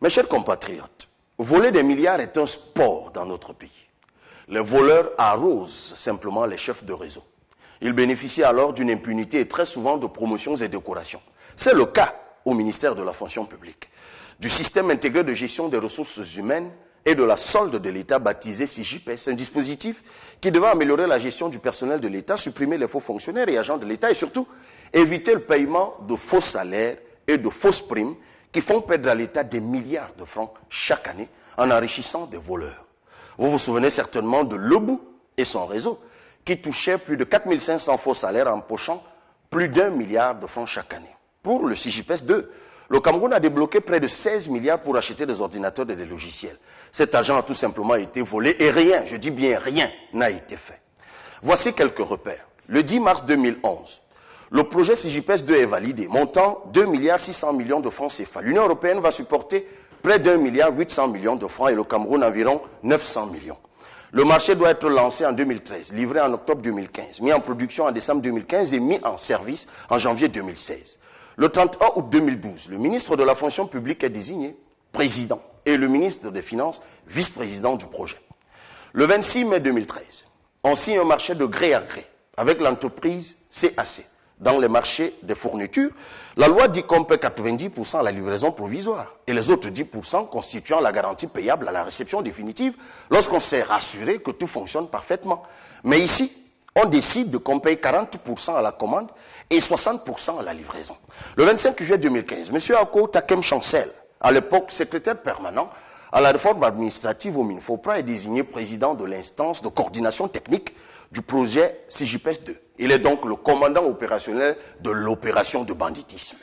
Mes chers compatriotes, voler des milliards est un sport dans notre pays. Les voleurs arrosent simplement les chefs de réseau. Ils bénéficient alors d'une impunité et très souvent de promotions et décorations. C'est le cas au ministère de la fonction publique, du système intégré de gestion des ressources humaines et de la solde de l'État baptisé SIGIPES, un dispositif qui devait améliorer la gestion du personnel de l'État, supprimer les faux fonctionnaires et agents de l'État et surtout éviter le paiement de faux salaires et de fausses primes qui font perdre à l'État des milliards de francs chaque année en enrichissant des voleurs. Vous vous souvenez certainement de Lebou et son réseau qui touchait plus de 4500 faux salaires en empochant plus d'1 milliard de francs chaque année. Pour le SIGIPES 2, le Cameroun a débloqué près de 16 milliards pour acheter des ordinateurs et des logiciels. Cet argent a tout simplement été volé et rien, je dis bien rien, n'a été fait. Voici quelques repères. Le 10 mars 2011, le projet SIGIPES 2 est validé, montant 2 milliards 600 millions de francs CFA. L'Union européenne va supporter près d'1 milliard 800 millions de francs et le Cameroun environ 900 millions. Le marché doit être lancé en 2013, livré en octobre 2015, mis en production en décembre 2015 et mis en service en janvier 2016. Le 31 août 2012, le ministre de la fonction publique est désigné président et le ministre des Finances vice-président du projet. Le 26 mai 2013, on signe un marché de gré à gré avec l'entreprise CAC. Dans les marchés des fournitures, la loi dit qu'on paie 90% à la livraison provisoire et les autres 10% constituant la garantie payable à la réception définitive lorsqu'on s'est rassuré que tout fonctionne parfaitement. Mais ici, on décide qu'on paye 40% à la commande et 60% à la livraison. Le 25 juillet 2015, M. Ako Takem Chancel, à l'époque secrétaire permanent à la réforme administrative au Minfopra, est désigné président de l'instance de coordination technique du projet SIGIPES 2. Il est donc le commandant opérationnel de l'opération de banditisme.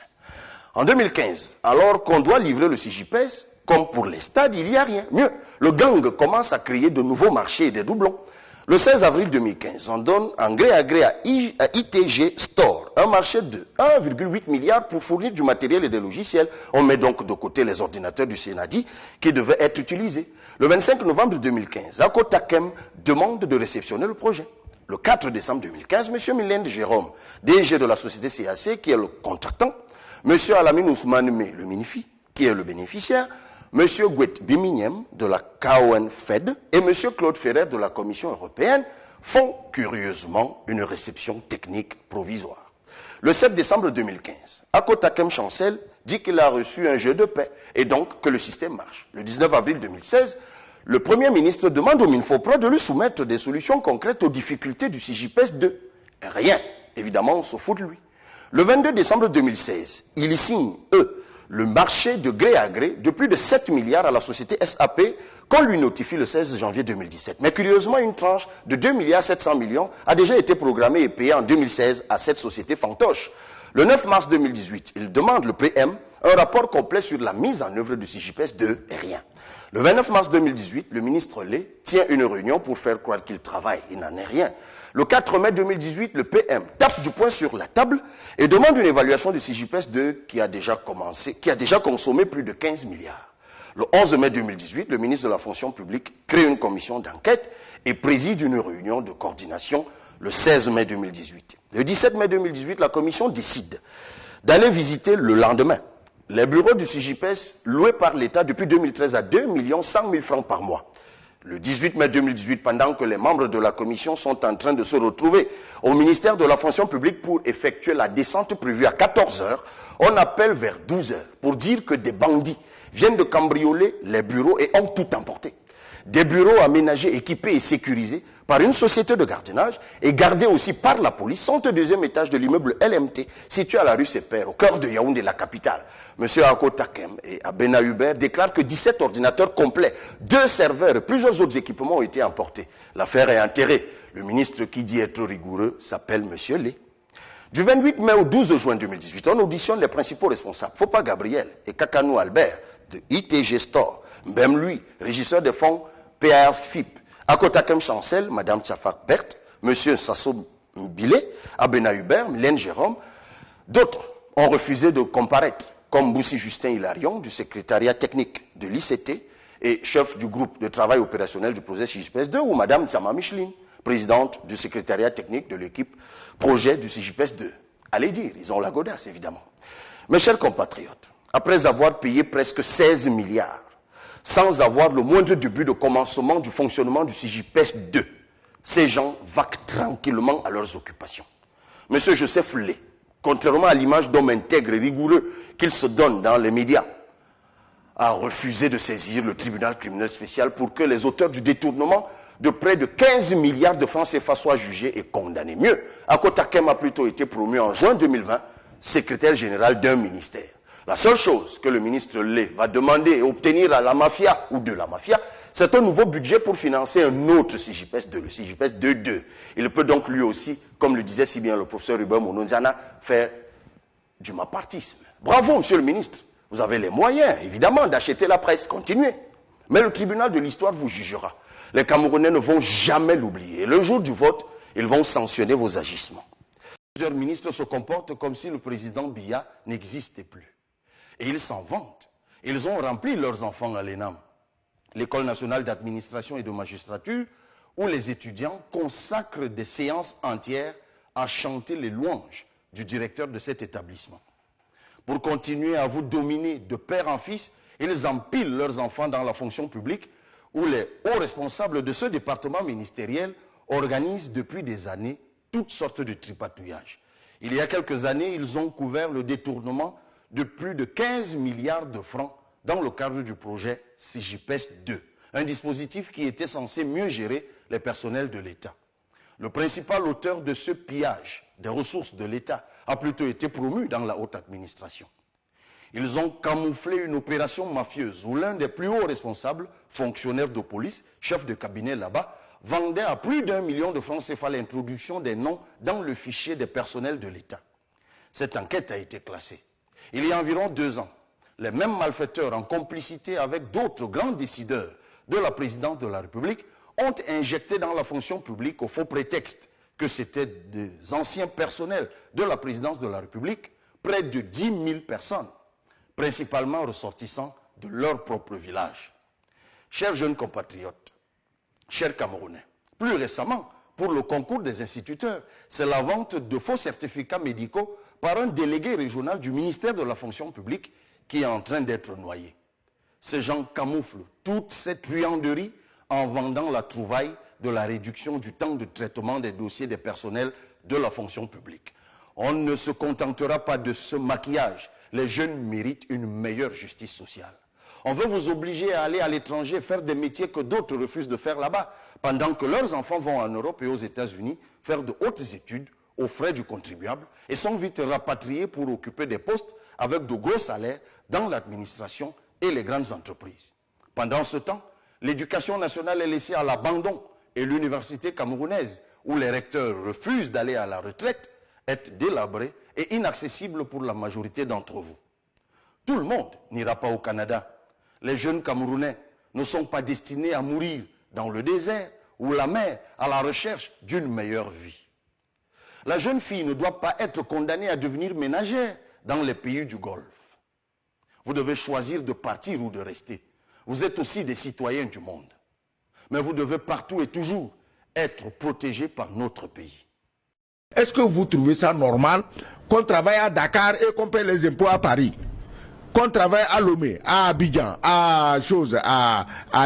En 2015, alors qu'on doit livrer le SIGIPES, comme pour les stades, il n'y a rien. Mieux, le gang commence à créer de nouveaux marchés et des doublons. Le 16 avril 2015, on donne en gré à gré à ITG Store un marché de 1,8 milliard pour fournir du matériel et des logiciels. On met donc de côté les ordinateurs du Sénadi qui devaient être utilisés. Le 25 novembre 2015, Ako Takem demande de réceptionner le projet. Le 4 décembre 2015, M. Mylène Jérôme, DG de la société CAC, qui est le contractant, M. Alamine Ousmane Mé, le Minifi, qui est le bénéficiaire, M. Gwet Biminem de la KON Fed et M. Claude Ferrer de la Commission européenne font curieusement une réception technique provisoire. Le 7 décembre 2015, Ako Takem Chancel dit qu'il a reçu un jeu de paix et donc que le système marche. Le 19 avril 2016, le Premier ministre demande au Minfopra de lui soumettre des solutions concrètes aux difficultés du SIGIPES 2. Rien. Évidemment, on se fout de lui. Le 22 décembre 2016, il signe, le marché de gré à gré de plus de 7 milliards à la société SAP qu'on lui notifie le 16 janvier 2017. Mais curieusement, une tranche de 2 milliards 700 millions a déjà été programmée et payée en 2016 à cette société fantoche. Le 9 mars 2018, il demande le PM un rapport complet sur la mise en œuvre du SIGIPES 2 et rien. Le 29 mars 2018, le ministre Lé tient une réunion pour faire croire qu'il travaille. Il n'en est rien. Le 4 mai 2018, le PM tape du poing sur la table et demande une évaluation du SIGIPES 2 qui a déjà consommé plus de 15 milliards. Le 11 mai 2018, le ministre de la fonction publique crée une commission d'enquête et préside une réunion de coordination le 16 mai 2018. Le 17 mai 2018, la commission décide d'aller visiter le lendemain les bureaux du SIGIPES loués par l'État depuis 2013 à 2 100 000 francs par mois. Le 18 mai 2018, pendant que les membres de la commission sont en train de se retrouver au ministère de la fonction publique pour effectuer la descente prévue à 14 heures, on appelle vers 12 heures pour dire que des bandits viennent de cambrioler les bureaux et ont tout emporté. Des bureaux aménagés, équipés et sécurisés par une société de gardiennage et gardés aussi par la police sont au deuxième étage de l'immeuble LMT situé à la rue Sepère, au cœur de Yaoundé, la capitale. M. Ako Takem et Abena Hubert déclarent que 17 ordinateurs complets, 2 serveurs et plusieurs autres équipements ont été emportés. L'affaire est enterrée. Le ministre qui dit être rigoureux s'appelle M. Lé. Du 28 mai au 12 juin 2018, on auditionne les principaux responsables, Fopa Gabriel et Kakanou Albert de ITG Store, même lui, régisseur des fonds PAFIP, Ako Takem Chancel, Mme Tchafak Berthe, M. Sasso Bilé, Abena Hubert, Mylène Jérôme. D'autres ont refusé de comparaître, comme Boussi Justin Hilarion du secrétariat technique de l'ICT et chef du groupe de travail opérationnel du projet SIGIPES 2, ou Mme Tsama Micheline, présidente du secrétariat technique de l'équipe projet du SIGIPES 2. Allez dire, ils ont la godasse évidemment. Mes chers compatriotes, après avoir payé presque 16 milliards, sans avoir le moindre début de commencement du fonctionnement du CJPS 2. Ces gens vaquent tranquillement à leurs occupations. Monsieur Joseph Lé, contrairement à l'image d'homme intègre et rigoureux qu'il se donne dans les médias, a refusé de saisir le tribunal criminel spécial pour que les auteurs du détournement de près de 15 milliards de francs CFA soient jugés et condamnés. Mieux, Akota Kem a plutôt été promu en juin 2020 secrétaire général d'un ministère. La seule chose que le ministre Lé va demander et obtenir à la mafia ou de la mafia, c'est un nouveau budget pour financer un autre CJPS 2, le CJPS 2.2. Il peut donc lui aussi, comme le disait si bien le professeur Hubert Mononziana, faire du mapartisme. Bravo, monsieur le ministre. Vous avez les moyens, évidemment, d'acheter la presse. Continuez. Mais le tribunal de l'histoire vous jugera. Les Camerounais ne vont jamais l'oublier. Le jour du vote, ils vont sanctionner vos agissements. Plusieurs ministres se comportent comme si le président Biya n'existait plus. Et ils s'en vantent. Ils ont rempli leurs enfants à l'ENAM, l'École nationale d'administration et de magistrature, où les étudiants consacrent des séances entières à chanter les louanges du directeur de cet établissement. Pour continuer à vous dominer de père en fils, ils empilent leurs enfants dans la fonction publique, où les hauts responsables de ce département ministériel organisent depuis des années toutes sortes de tripatouillages. Il y a quelques années, ils ont couvert le détournement de plus de 15 milliards de francs dans le cadre du projet CJPS 2, un dispositif qui était censé mieux gérer les personnels de l'État. Le principal auteur de ce pillage des ressources de l'État a plutôt été promu dans la haute administration. Ils ont camouflé une opération mafieuse où l'un des plus hauts responsables, fonctionnaire de police, chef de cabinet là-bas, vendait à plus d'1 million de francs CFA l'introduction des noms dans le fichier des personnels de l'État. Cette enquête a été classée. Il y a environ 2 ans, les mêmes malfaiteurs, en complicité avec d'autres grands décideurs de la présidence de la République, ont injecté dans la fonction publique, au faux prétexte que c'était des anciens personnels de la présidence de la République, près de 10 000 personnes, principalement ressortissants de leur propre village. Chers jeunes compatriotes, chers Camerounais, plus récemment, pour le concours des instituteurs, c'est la vente de faux certificats médicaux par un délégué régional du ministère de la fonction publique qui est en train d'être noyé. Ces gens camouflent toute cette truanderie en vendant la trouvaille de la réduction du temps de traitement des dossiers des personnels de la fonction publique. On ne se contentera pas de ce maquillage. Les jeunes méritent une meilleure justice sociale. On veut vous obliger à aller à l'étranger faire des métiers que d'autres refusent de faire là-bas, pendant que leurs enfants vont en Europe et aux États-Unis faire de hautes études aux frais du contribuable et sont vite rapatriés pour occuper des postes avec de gros salaires dans l'administration et les grandes entreprises. Pendant ce temps, l'éducation nationale est laissée à l'abandon et l'université camerounaise, où les recteurs refusent d'aller à la retraite, est délabrée et inaccessible pour la majorité d'entre vous. Tout le monde n'ira pas au Canada. Les jeunes Camerounais ne sont pas destinés à mourir dans le désert ou la mer à la recherche d'une meilleure vie. La jeune fille ne doit pas être condamnée à devenir ménagère dans les pays du Golfe. Vous devez choisir de partir ou de rester. Vous êtes aussi des citoyens du monde. Mais vous devez partout et toujours être protégés par notre pays. Est-ce que vous trouvez ça normal qu'on travaille à Dakar et qu'on paie les impôts à Paris? Qu'on travaille à Lomé, à Abidjan, à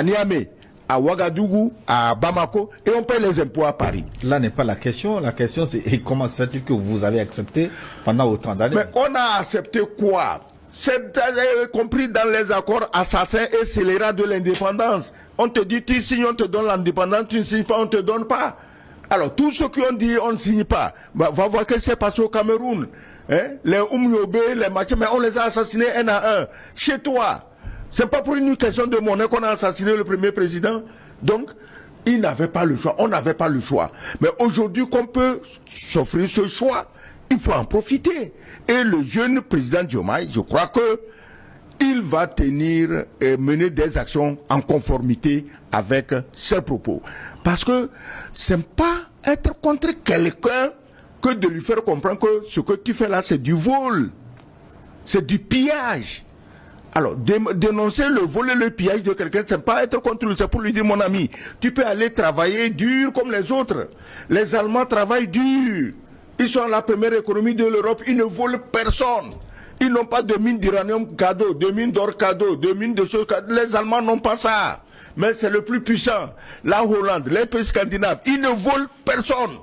Niamey, à Ouagadougou, à Bamako, et on paie les impôts à Paris. Là n'est pas la question. La question c'est comment se fait-il que vous avez accepté pendant autant d'années? Mais on a accepté quoi? C'est compris dans les accords assassins et scélérats de l'indépendance. On te dit, tu signes, on te donne l'indépendance, tu ne signes pas, on ne te donne pas. Alors, tous ceux qui ont dit on ne signe pas, va voir ce qui s'est passé au Cameroun. Hein? Les Oumyobé, les machins, mais on les a assassinés un à un. Chez toi. C'est pas pour une question de monnaie qu'on a assassiné le premier président. Donc, ils n'avaient pas le choix. On n'avait pas le choix. Mais aujourd'hui, qu'on peut s'offrir ce choix, il faut en profiter. Et le jeune président Diomaye, je crois que il va tenir et mener des actions en conformité avec ses propos. Parce que c'est pas être contre quelqu'un que de lui faire comprendre que ce que tu fais là, c'est du vol. C'est du pillage. Alors, dénoncer le vol et le pillage de quelqu'un, c'est pas être contre lui, c'est pour lui dire, mon ami, tu peux aller travailler dur comme les autres. Les Allemands travaillent dur. Ils sont la première économie de l'Europe, ils ne volent personne. Ils n'ont pas de mines d'uranium cadeau, de mines d'or cadeau, de mines de choses cadeau. Les Allemands n'ont pas ça. Mais c'est le plus puissant. La Hollande, les pays scandinaves, ils ne volent personne.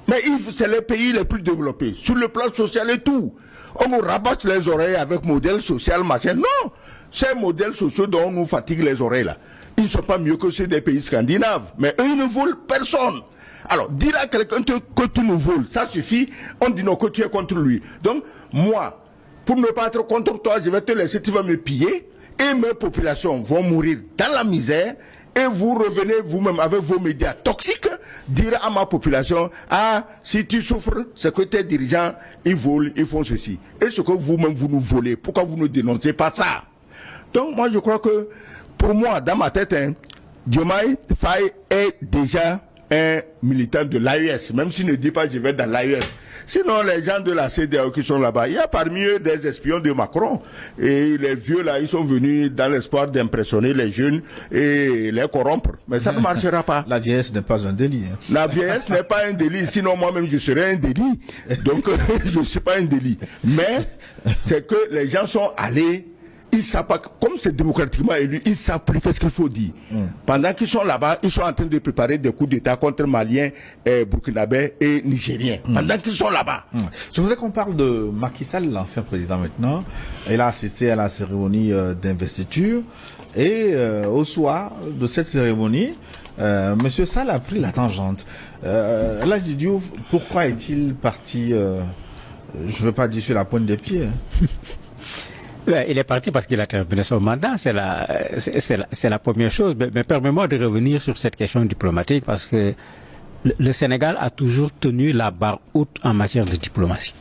Mais c'est les pays les plus développés, sur le plan social et tout. On nous rabâche les oreilles avec modèle social, machin. Non, ces modèles sociaux dont on nous fatigue les oreilles là, ils ne sont pas mieux que ceux des pays scandinaves. Mais eux, ils ne volent personne. Alors, dire à quelqu'un que tu nous voles, ça suffit. On dit non, que tu es contre lui. Donc, moi, pour ne pas être contre toi, je vais te laisser, tu vas me piller. Et mes populations vont mourir dans la misère. Et vous revenez vous-même avec vos médias toxiques, dire à ma population, ah, si tu souffres, c'est que tes dirigeants, ils volent, ils font ceci. Et ce que vous-même, vous nous volez, pourquoi vous ne dénoncez pas ça? Donc, moi, je crois que, pour moi, dans ma tête, Diomaye Faye est déjà un militant de l'AES, même s'il ne dit pas je vais dans l'AES. Sinon, les gens de la CEDEAO qui sont là-bas, il y a parmi eux des espions de Macron. Et les vieux là, ils sont venus dans l'espoir d'impressionner les jeunes et les corrompre. Mais ça ne marchera pas. La vieillesse n'est pas un délit. Hein. La vieillesse n'est pas un délit, sinon moi-même je serais un délit. Donc je ne suis pas un délit. Mais c'est que les gens sont allés. Ils savent pas, comme c'est démocratiquement élu, ils savent plus qu'est-ce qu'il faut dire. Pendant qu'ils sont là-bas, ils sont en train de préparer des coups d'État contre Maliens, Burkinabés et Nigériens. Pendant qu'ils sont là-bas. Je voudrais qu'on parle de Macky Sall, l'ancien président maintenant. Il a assisté à la cérémonie d'investiture. Et au soir de cette cérémonie, Monsieur Sall a pris la tangente. Là, je dis, pourquoi est-il parti, je ne veux pas dire sur la pointe des pieds. Il est parti parce qu'il a terminé son mandat, c'est la première chose. Mais permets-moi de revenir sur cette question diplomatique parce que le Sénégal a toujours tenu la barre haute en matière de diplomatie.